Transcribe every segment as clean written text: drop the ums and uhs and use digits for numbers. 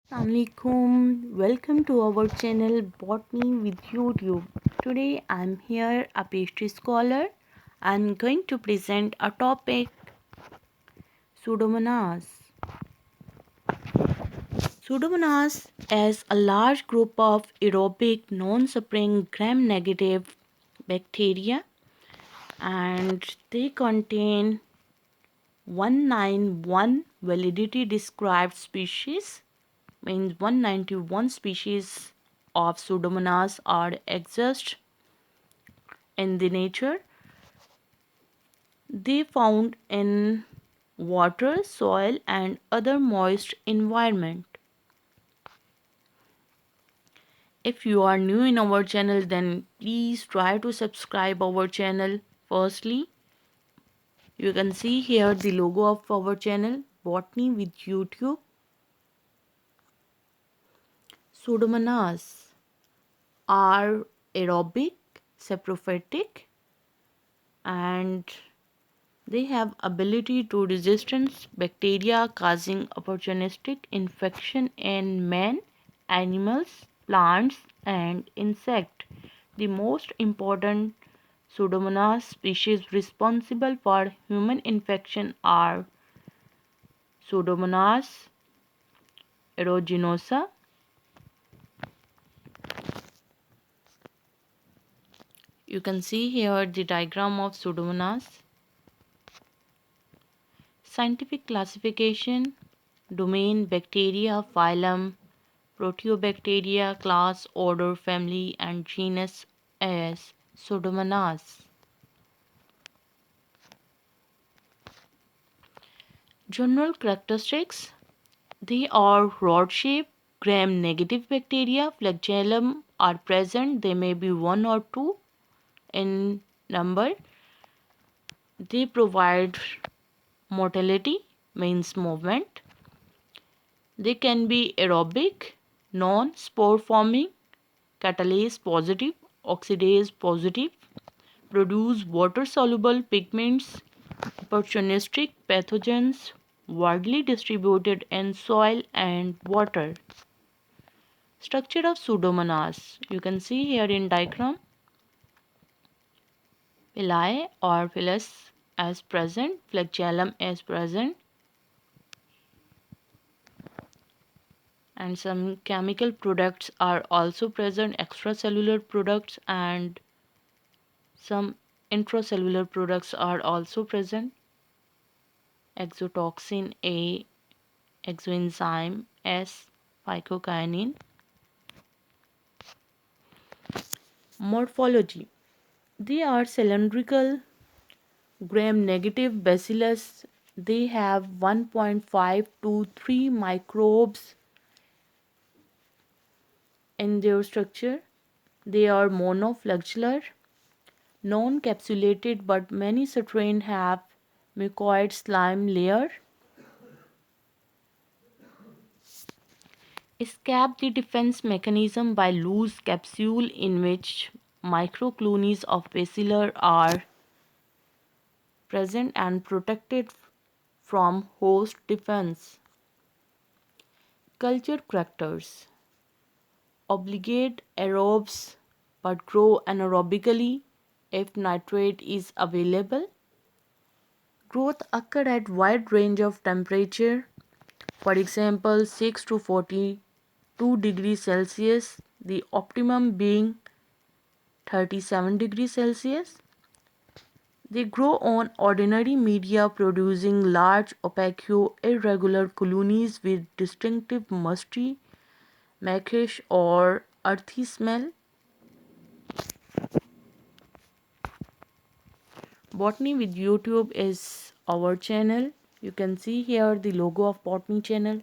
Assalamualaikum. Welcome to our channel Botany with YouTube. Today I'm here, a pastry scholar. I'm going to present a topic, Pseudomonas. Pseudomonas is a large group of aerobic non-spring gram-negative bacteria, and they contain 191 validity described species, means 191 species of Pseudomonas are exist in the nature. They found in water, soil and other moist environment. If you are new in our channel, then please try to subscribe our channel. Firstly, you can see here the logo of our channel, Botany with YouTube. Pseudomonas are aerobic, saprophytic, and they have ability to resistance bacteria causing opportunistic infection in man, animals, plants and insect. The most important Pseudomonas species responsible for human infection are Pseudomonas aeruginosa. You can see here the diagram of Pseudomonas. Scientific classification: domain, bacteria, phylum, Proteobacteria, class, order, family and genus as Pseudomonas. General characteristics: they are rod-shaped, gram-negative bacteria. Flagellum are present. They may be one or two in number. They provide motility, means movement. They can be aerobic, non-spore forming, catalase positive, oxidase positive, produce water-soluble pigments, opportunistic pathogens, widely distributed in soil and water. Structure of Pseudomonas. You can see here in diagram. Pili or phyllis as present, flagellum as present, and some chemical products are also present, extracellular products and some intracellular products are also present. Exotoxin A, exoenzyme S, phycocyanin. Morphology. They are cylindrical, gram-negative bacillus. They have 1.5 to 3 microbes in their structure. They are monoflagellate, non-capsulated, but many strains have mucoid slime layer. Escape the defense mechanism by loose capsule in which microcolonies of bacillar are present and protected from host defense. Culture characters: obligate aerobes but grow anaerobically if nitrate is available. Growth occur at wide range of temperature, for example 6 to 42 degrees Celsius, the optimum being 37 degrees Celsius. They grow on ordinary media, producing large, opaque, irregular colonies with distinctive musty, maquish or earthy smell. Botany with YouTube is our channel. You can see here the logo of Botany channel.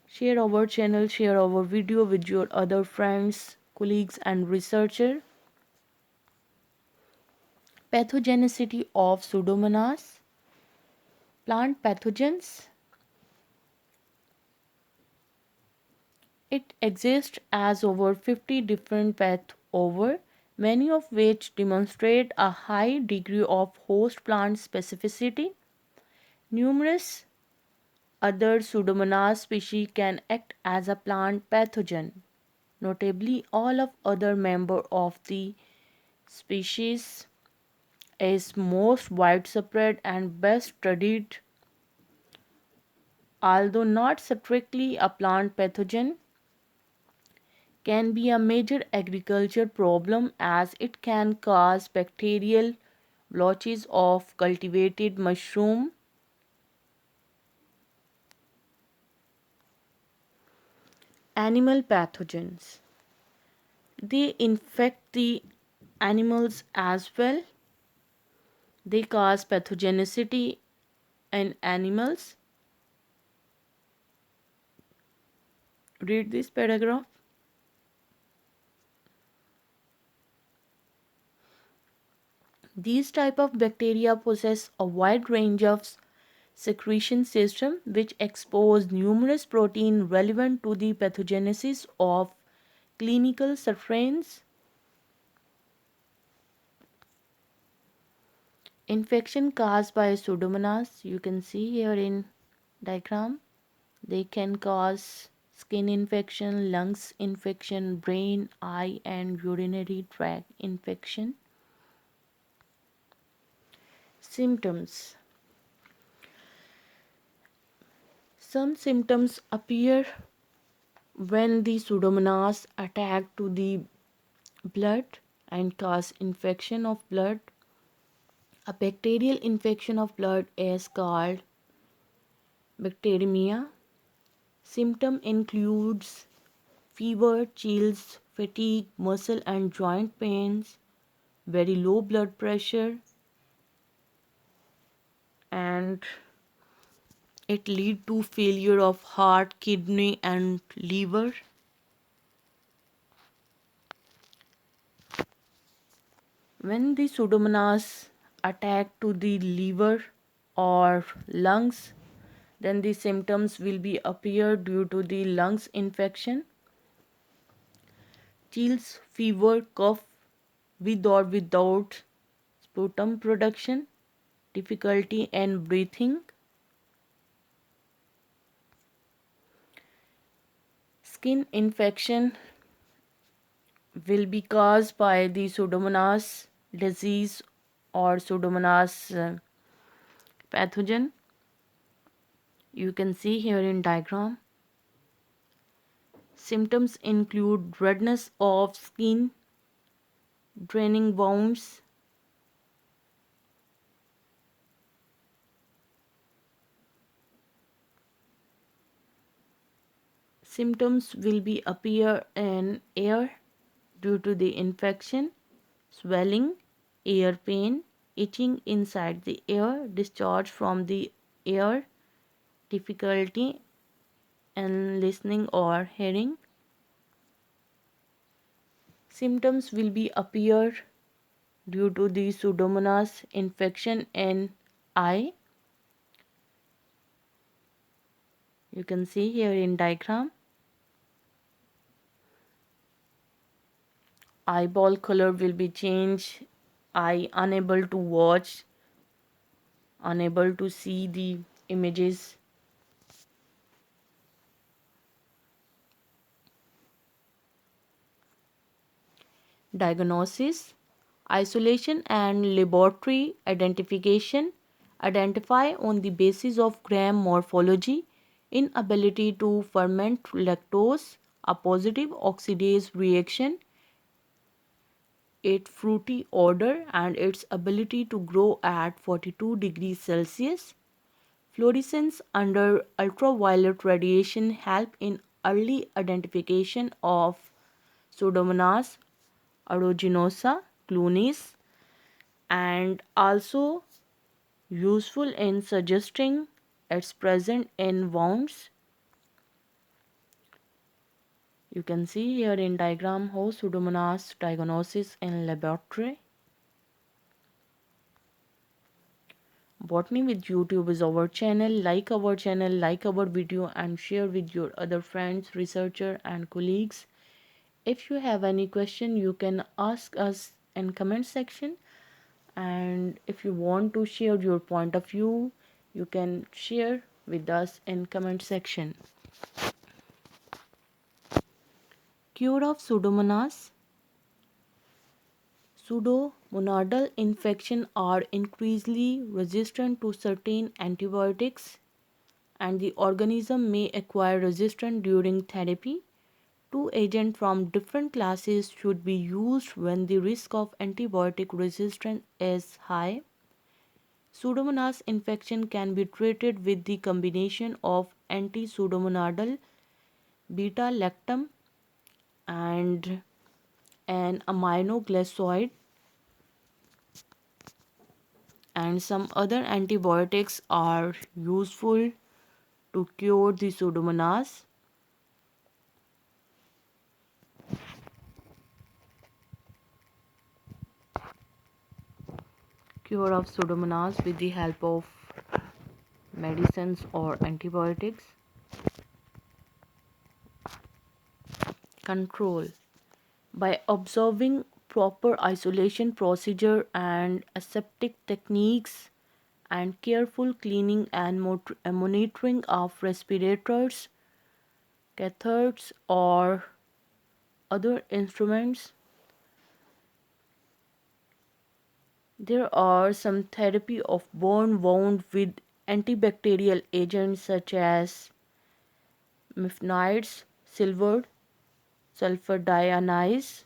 Share our channel, share our video with your other friends, colleagues and researchers. Pathogenicity of Pseudomonas. Plant pathogens. It exists as over 50 different pathogens, many of which demonstrate a high degree of host plant specificity. Numerous Other Pseudomonas species can act as a plant pathogen. Notably, all of other member of the species is most widespread and best studied, although not strictly a plant pathogen, can be a major agriculture problem as it can cause bacterial blotches of cultivated mushroom. Animal pathogens. They infect the animals as well. They cause pathogenicity in animals. Read this paragraph. These type of bacteria possess a wide range of secretion system which expose numerous proteins relevant to the pathogenesis of clinical strains. Infection caused by Pseudomonas, you can see here in diagram. They can cause skin infection, lungs infection, brain, eye and urinary tract infection. Symptoms. Some symptoms appear when the Pseudomonas attack to the blood and cause infection of blood. A bacterial infection of blood is called bacteremia. Symptom includes fever, chills, fatigue, muscle and joint pains, very low blood pressure, and it lead to failure of heart, kidney and liver. When the Pseudomonas attack to the liver or lungs, then the symptoms will be appear due to the lungs infection. Chills, fever, cough with or without sputum production, difficulty in breathing. Skin infection will be caused by the Pseudomonas disease or Pseudomonas pathogen. You can see here in diagram. Symptoms include redness of skin, draining wounds, symptoms will be appear in air due to the infection, swelling, ear pain, itching inside the ear, discharge from the ear, difficulty in listening or hearing. Symptoms will be appear due to the Pseudomonas infection in eye. You can see here in diagram. Eyeball color will be changed, eye unable to watch, unable to see the images. Diagnosis, isolation and laboratory identification. Identify on the basis of gram morphology, inability to ferment lactose, a positive oxidase reaction, its fruity odor and its ability to grow at 42 degrees Celsius. Fluorescence under ultraviolet radiation help in early identification of Pseudomonas aeruginosa clunis and also useful in suggesting its presence in wounds. You can see here in diagram how Pseudomonas diagnosis in laboratory. Botany with YouTube is our channel. Like our channel, like our video and share with your other friends, researcher and colleagues. If you have any question, you can ask us in comment section. And if you want to share your point of view, you can share with us in comment section. Cure of Pseudomonas. Pseudomonadal infections are increasingly resistant to certain antibiotics, and the organism may acquire resistance during therapy. Two agents from different classes should be used when the risk of antibiotic resistance is high. Pseudomonas infection can be treated with the combination of anti-pseudomonadal beta-lactam and an aminoglycoside, and some other antibiotics are useful to cure the Pseudomonas. Cure of Pseudomonas with the help of medicines or antibiotics. Control. By observing proper isolation procedure and aseptic techniques and careful cleaning and monitoring of respirators, catheters or other instruments, there are some therapy of burn wound with antibacterial agents such as mifnides, silver, sulfur dianize.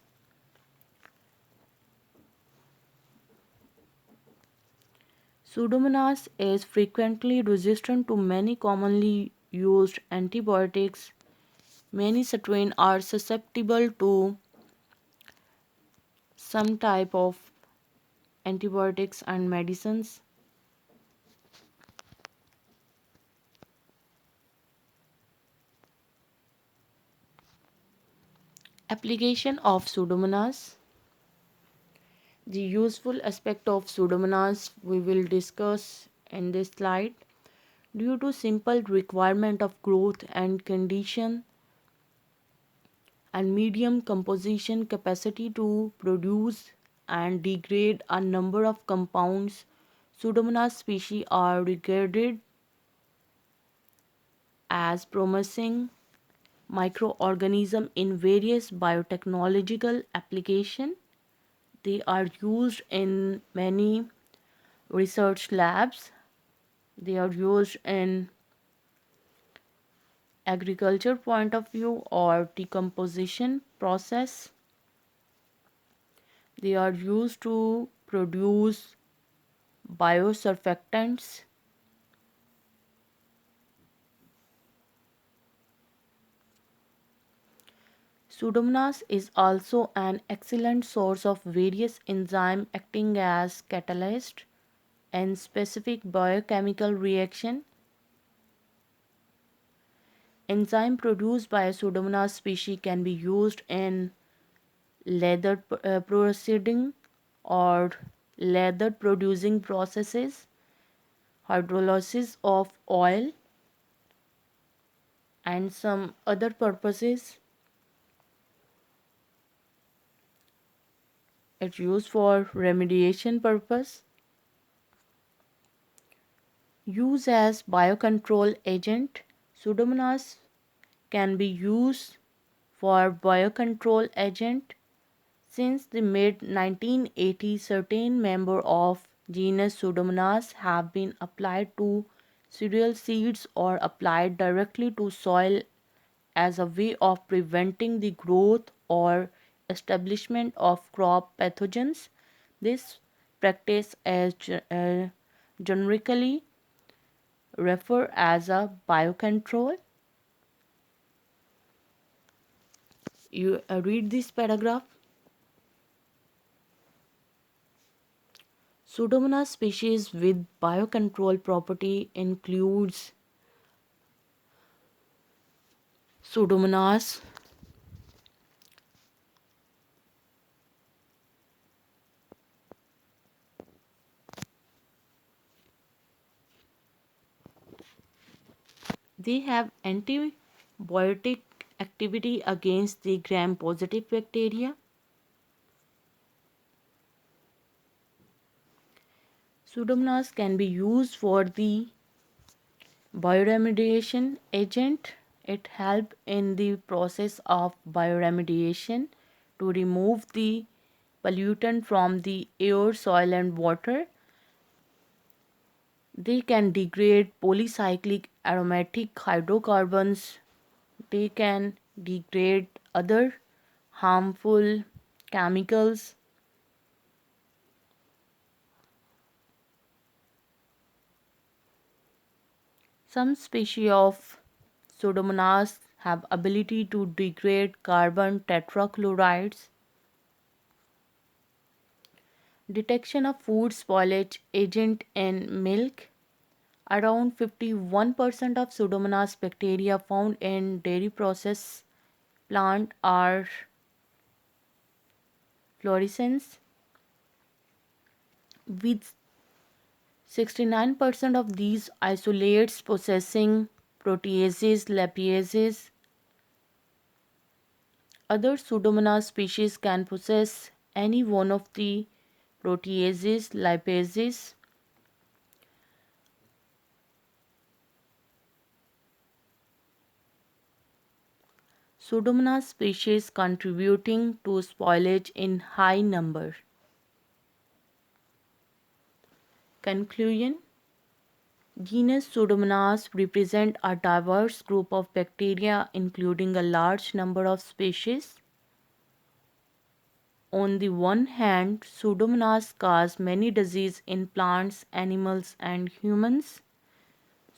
Pseudomonas is frequently resistant to many commonly used antibiotics. Many strains are susceptible to some type of antibiotics and medicines. Application of Pseudomonas. The useful aspect of Pseudomonas we will discuss in this slide. Due to simple requirement of growth and condition and medium composition capacity to produce and degrade a number of compounds, Pseudomonas species are regarded as promising microorganisms in various biotechnological applications. They are used in many research labs. They are used in agriculture point of view or decomposition process. They are used to produce biosurfactants. Pseudomonas is also an excellent source of various enzymes acting as catalyst in specific biochemical reaction. Enzyme produced by a Pseudomonas species can be used in leather processing or leather producing processes, hydrolysis of oil, and some other purposes. It's used for remediation purpose. Use as biocontrol agent. Pseudomonas can be used for biocontrol agent. Since the mid 1980s, certain members of genus Pseudomonas have been applied to cereal seeds or applied directly to soil as a way of preventing the growth or establishment of crop pathogens. This practice is generically referred as a biocontrol. You read this paragraph. Pseudomonas species with biocontrol property includes Pseudomonas they have antibiotic activity against the gram-positive bacteria. Pseudomonas can be used for the Bioremediation agent. It helps in the process of bioremediation to remove the pollutant from the air, soil and water. They can degrade polycyclic aromatic hydrocarbons. They can degrade other harmful chemicals. Some species of Pseudomonas have ability to degrade carbon tetrachlorides. Detection of food spoilage agent in milk. Around 51% of Pseudomonas bacteria found in dairy process plant are fluorescents, with 69% of these isolates possessing proteases, lipases. Other Pseudomonas species can possess any one of the proteases, lipases. Pseudomonas species contributing to spoilage in high number. Conclusion. Genus Pseudomonas represent a diverse group of bacteria including a large number of species. On the one hand, Pseudomonas cause many diseases in plants, animals, and humans.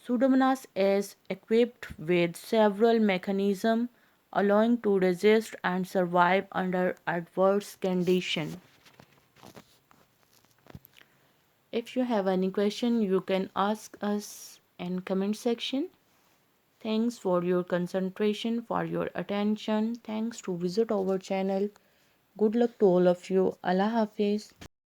Pseudomonas is equipped with several mechanisms allowing to resist and survive under adverse conditions. If you have any question, you can ask us in comment section. Thanks for your concentration, for your attention. Thanks to visit our channel. Good luck to all of you. Allah Hafiz.